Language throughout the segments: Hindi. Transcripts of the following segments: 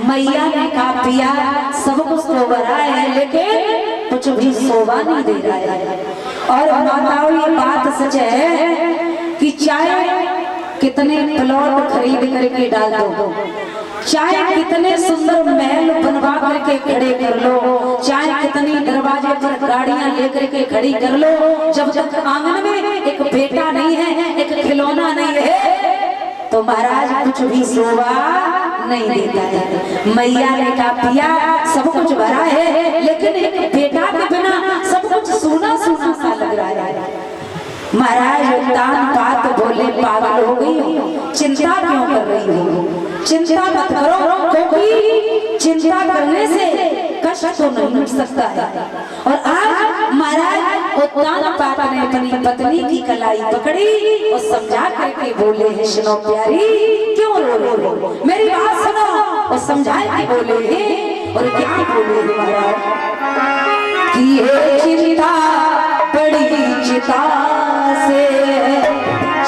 मैया ने कहा पिया सब कुछ तो भरा है लेकिन कुछ भी शोभा नहीं दे रहा है। और माताओं ये बात सच है कि चाहे कितने प्लॉट खरीद करके डाल दो, चाहे कितने सुंदर महल बनवा करके खड़े कर लो, चाहे कितनी दरवाजे पर गाड़ियां लेकर के खड़ी कर लो, जब तक आंगन में एक बेटा नहीं है, एक खिलौना नहीं है, तो महाराज कुछ भी शोभा नहीं देता है। मैया ने कहा पिया सब कुछ भरा है लेकिन एक बेटा के बिना सब कुछ सूना सूना सा लग रहा है। महाराज दान बात बोले पागल हो गई, चिंता क्यों कर रही हो? चिंता मत करो क्योंकि चिंता करने से कष्ट तो नहीं मिट सकता है। और आज महाराज उत्तान पात ने अपनी पत्नी की कलाई पकड़ी और समझा करके बोले हैं सुनो प्यारी क्यों रो रही हो, मेरी बात सुनो। और समझाए के बोले हैं और क्या बोले हैं महाराज कि ये चिंता बड़ी चिता से,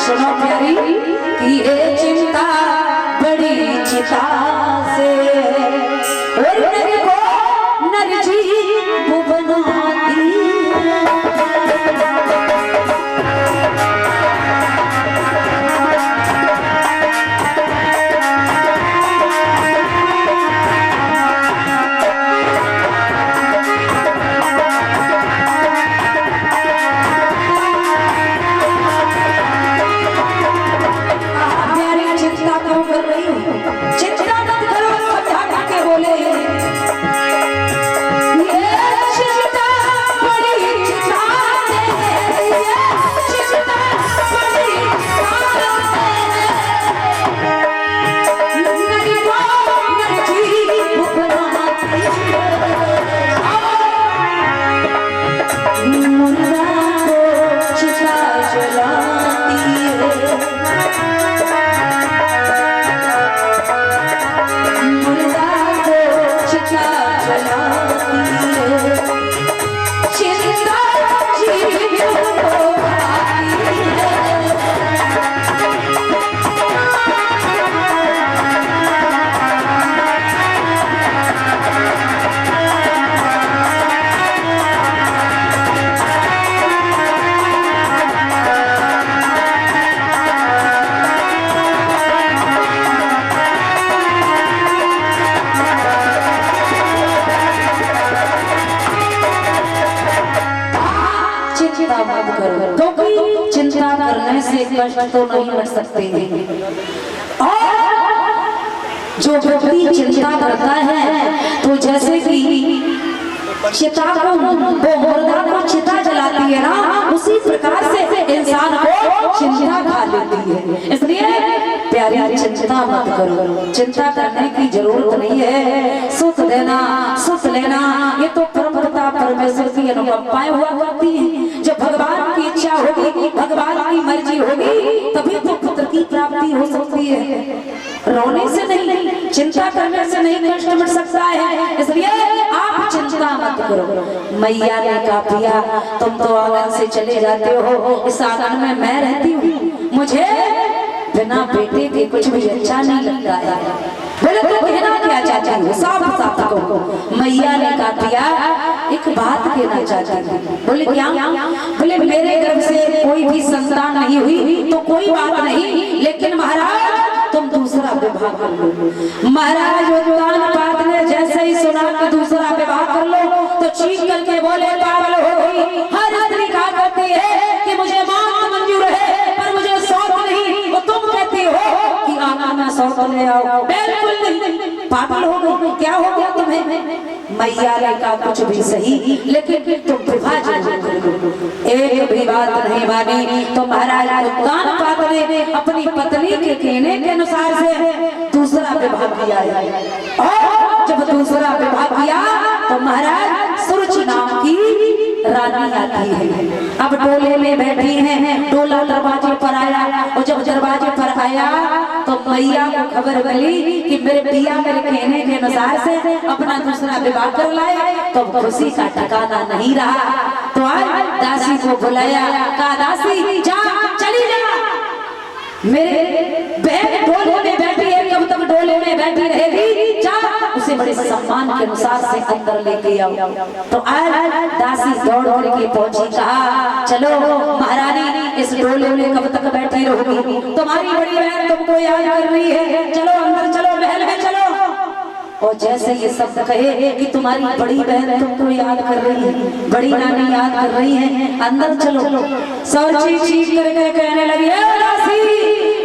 सुनो प्यारी कि ये चिंता बड़ी चिता से और मेरे को नरजी वो बनाती चिंता करने से कष्ट तो नहीं मिट सकते हैं। और जो व्यक्ति चिंता करता है तो जैसे कि चिता को मुर्दा को चिता जलाती है ना, उसी प्रकार से इंसान को चिंता खा लेती है। इसलिए प्यारी चिंता मत करो, चिंता करने की जरूरत नहीं है। सुख देना सुख लेना ये तो परमपिता परमेश्वर की अनुकंपाएं हुआ करती है। जब भगवान की इच्छा होगी, भगवान की मर्जी होगी तभी तो पुत्र की प्राप्ति हो सकती है, रोने से नहीं, चिंता करने से नहीं कष्ट मिट सकता है। इसलिए आप चिंता मत करो। मैया ने कहा पिया तुम तो आंगन से चले जाते हो, इस आंगन में मैं रहती हूँ, मुझे बिना बेटे के कुछ भी अच्छा नहीं लगता है। बोले तो कहना क्या चाहती हो, साफ साफ कहो। मैया ने कहा पिया एक बात कहना चाहती हूँ। बोले क्या? बोले मेरे गर्भ से कोई भी संतान नहीं हुई तो कोई बात नहीं, लेकिन महाराज तुम दूसरा विवाह कर लो। महाराज उत्तानपाद ने जैसे ही सुना कि दूसरा विवाह कर लो तो चीख करके बोले पागल हो गई। हर स्त्री कहा करती है कि मुझे मौत मंजूर है पर मुझे सौत नहीं, वो तुम कहती हो कि आना मैं सौत ले आओ। बिल्कुल नहीं, पागल हो गई, क्या हो गया तुम्हें? मैया ने कहा कुछ भी सही, लेकिन तुम विवाह जरूर करो। एक भी बात नहीं मानी तो महाराज उत्तानपाद ने अपनी पत्नी के कहने के अनुसार से दूसरा विवाह किया है। और जब दूसरा विवाह किया तो महाराज सुरुचि नाम की रानी आती है। अब डोले में बैठी हैं, डोला दरवाजे पर आया और जब दरवाजे पर आया तो मैया को खबर मिली कि मेरे पिया मेरे कहने के अनुसार से अपना दूसरा विवाह कर लाए। तो खुशी का ठिकाना नहीं रहा, तो आज दासी को बुलाया, कहा दासी जा चली जा, मेरे बहन डोले में बैठी है, कब तक डोले में बैठी रहेगी, जा उसे बड़े सम्मान के अनुसार से अंदर लेके आओ। तो आज दासी दौड़ के पहुंची, कहा चलो महारानी इस डोले में कब तक बैठी रहोगी, तुम्हारी बड़ी बहन तुमको याद कर रही है, चलो अंदर चलो, महल में चलो। और जैसे ये शब्द कहे कि तुम्हारी बड़ी बहन तुमको याद कर रही है, बड़ी नानी याद कर रही है, अंदर चलो। सौची चीख करके कहने लगी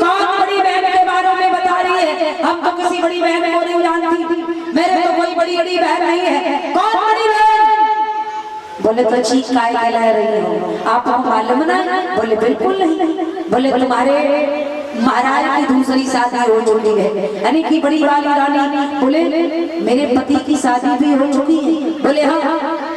कौन बड़ी बहन के बारे में बता रही है, हम तो किसी बड़ी बहन को नहीं जानती, मेरे तो कोई बड़ी बड़ी बहन नहीं है, कौन बड़ी बहन? बोले तो चीख काय कह रही हो, आपको मालूम ना? बोले बिल्कुल नहीं। बोले तुम्हारे महाराज की दूसरी शादी हो चुकी है, यानी कि बड़ी वाली रानी। बोले मेरे पति की शादी भी हो चुकी है। बोले हाँ।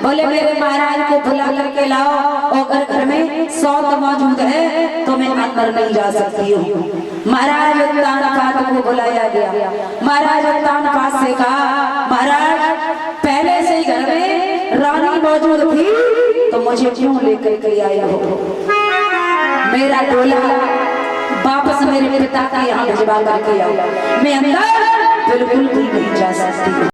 बोले मेरे महाराज को बुला करके लाओ, और अगर घर में सौत मौजूद है तो मैं अंदर नहीं जा सकती हूँ। महाराज उत्तानपाद को बुलाया गया। महाराज उत्तानपाद से कहा महाराज पहले से ही घर में रानी मौजूद थी तो मुझे क्यों लेकर के आए हो? मेरा डोला वापस मेरे पिता के यहाँ भिजवा करके आओ, मैं अंदर बिल्कुल भी नहीं जा सकती।